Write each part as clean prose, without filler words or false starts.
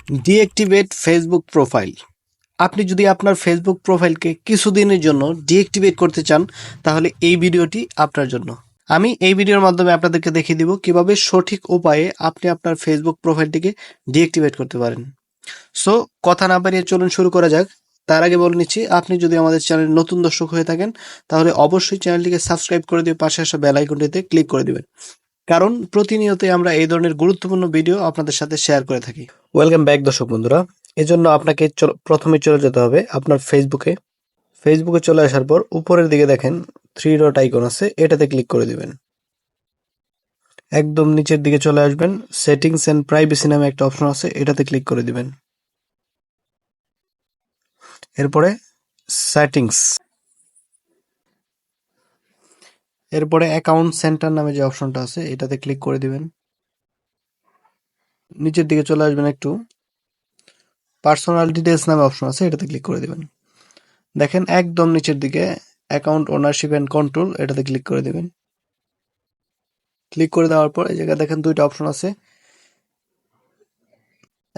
Deactivate Facebook profile. আপনি যদি আপনার ফেসবুক প্রোফাইলকে কিছুদিনের জন্য ডিঅ্যাক্টিভেট করতে চান তাহলে এই ভিডিওটি আপনার জন্য। আমি এই ভিডিওর মাধ্যমে আপনাদেরকে দেখিয়ে দিব কিভাবে সঠিক উপায়ে আপনি আপনার ফেসবুক প্রোফাইলটিকে ডিঅ্যাক্টিভেট করতে পারেন। সো কথা না বাড়িয়ে চলুন শুরু করা যাক। তার আগে বলে নিচ্ছি, আপনি যদি আমাদের চ্যানেল নতুন দর্শক হয়ে থাকেন তাহলে অবশ্যই চ্যানেলটিকে সাবস্ক্রাইব করে দিয়ে পাশে আসা বেল আইকনটিতে ক্লিক করে দিবেন, কারণ প্রতিনিয়তই আমরা এই ধরনের গুরুত্বপূর্ণ ভিডিও আপনাদের সাথে শেয়ার করে থাকি। ওয়েলকাম ব্যাক দর্শক বন্ধুরা। এজন্য আপনাকে প্রথমে চলে যেতে হবে আপনার ফেসবুকে চলে আসার পর উপরের দিকে দেখেন 3 ডট আইকন আছে, এটাতে ক্লিক করে দিবেন। একদম নিচের দিকে চলে আসবেন, সেটিংস এন্ড প্রাইভেসি নামে একটা অপশন আছে, এটাতে ক্লিক করে দিবেন। এরপরে সেটিংস, এরপরে অ্যাকাউন্ট সেন্টার নামে যে অপশনটা আছে এটাতে ক্লিক করে দিবেন। নিচের দিকে চলে আসবেন, একটু পার্সোনাল ডিটেলস নামে অপশন আছে, এটাতে ক্লিক করে দিবেন। দেখেন একদম নিচের দিকে অ্যাকাউন্ট ওনারশিপ এন্ড কন্ট্রোল, এটাতে ক্লিক করে দিবেন। ক্লিক করে দেওয়ার পর এই জায়গায় দেখেন দুইটা অপশন আছে,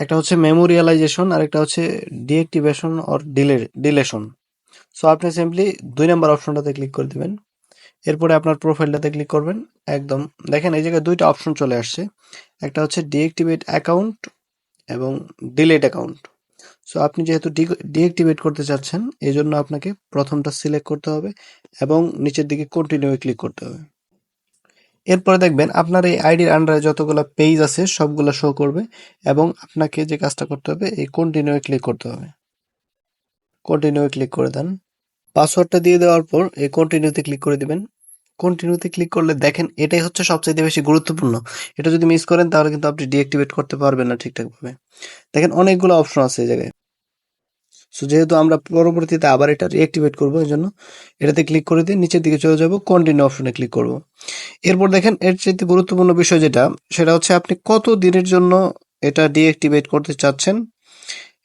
একটা হচ্ছে মেমোরিয়ালাইজেশন আর একটা হচ্ছে ডিঅ্যাক্টিভেশন অর ডিলেশন। সো আপনি সিম্পলি 2 নাম্বার অপশনটাতে ক্লিক করে দিবেন। এরপরে আপনার প্রোফাইলটাতে ক্লিক করবেন। একদম দেখেন এই জায়গায় দুইটা অপশন চলে আসছে, একটা হচ্ছে ডিঅ্যাক্টিভেট অ্যাকাউন্ট এবং ডিলিট অ্যাকাউন্ট। সো আপনি যেহেতু ডিঅ্যাক্টিভেট করতে চাচ্ছেন এই জন্য আপনাকে প্রথমটা সিলেক্ট করতে হবে এবং নিচের দিকে কন্টিনিউ ক্লিক করতে হবে। এরপরে দেখবেন আপনার এই আইডির আন্ডারে যতগুলো পেজ আছে সবগুলো শো করবে এবং আপনাকে যে কাজটা করতে হবে এই কন্টিনিউ ক্লিক করতে হবে। কন্টিনিউ ক্লিক করে দেন। পাসওয়ার্ডটা দিয়ে দেওয়ার পর এই কন্টিনিউতে ক্লিক করে দিবেন। কন্টিনিউতে ক্লিক করলে দেখেন এটাই হচ্ছে সবচেয়ে বেশি গুরুত্বপূর্ণ। এটা যদি মিস করেন তাহলে কিন্তু আপনি ডিঅ্যাক্টিভেট করতে পারবেন না ঠিকঠাকভাবে। দেখেন অনেকগুলো অপশন আছে এই জায়গায়। সো যেহেতু আমরা পরবর্তীতে আবার এটা রিঅ্যাক্টিভেট করবো এই জন্য এটাতে ক্লিক করে দিয়ে নিচের দিকে চলে যাব, কন্টিনিউ অপশনে ক্লিক করব। এরপর দেখেন এর চাইতে গুরুত্বপূর্ণ বিষয় যেটা, সেটা হচ্ছে আপনি কত দিনের জন্য এটা ডিঅ্যাক্টিভেট করতে চাচ্ছেন।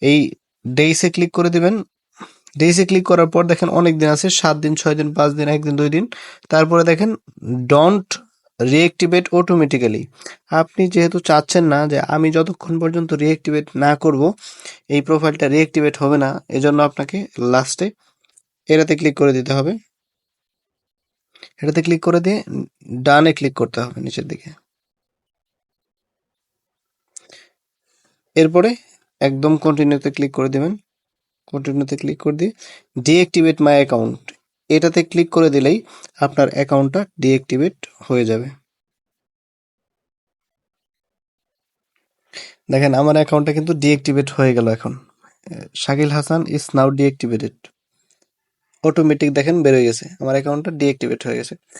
এই ডেইসে ক্লিক করে দিবেন। ডেইসে ক্লিক করার পর দেখেন অনেক দিন আছে, 7 দিন, 6 দিন, 5 দিন, 1 দিন, 2 দিন। তারপরে দেখেন ডোন্ট রিঅ্যাক্টিভেট অটোমেটিক্যালি। আপনি যেহেতু চাচ্ছেন না যে আমি যতক্ষণ পর্যন্ত রিঅ্যাক্টিভেট না করব এই প্রোফাইলটা রিঅ্যাক্টিভেট হবে না, এজন্য আপনাকে লাস্টে এটাতে ক্লিক করে দিতে হবে। এটাতে ক্লিক করে দিয়ে ডানে ক্লিক করতে হবে নিচের দিকে। এরপরে একদম কন্টিনিউতে ক্লিক করে দিবেন। কন্টিনিউতে ক্লিক করে দিয়ে ডিঅ্যাক্টিভেট মাই অ্যাকাউন্ট, এটাতে ক্লিক করে দিলেই আপনার অ্যাকাউন্টটা ডিঅ্যাক্টিভেট হয়ে যাবে। দেখেন আমার অ্যাকাউন্টটা কিন্তু ডিঅ্যাক্টিভেট হয়ে গেল এখন। Shakil Hasan is now deactivated. Automatic দেখেন বের হয়ে গেছে, আমার অ্যাকাউন্টটা ডিঅ্যাক্টিভেট হয়ে গেছে।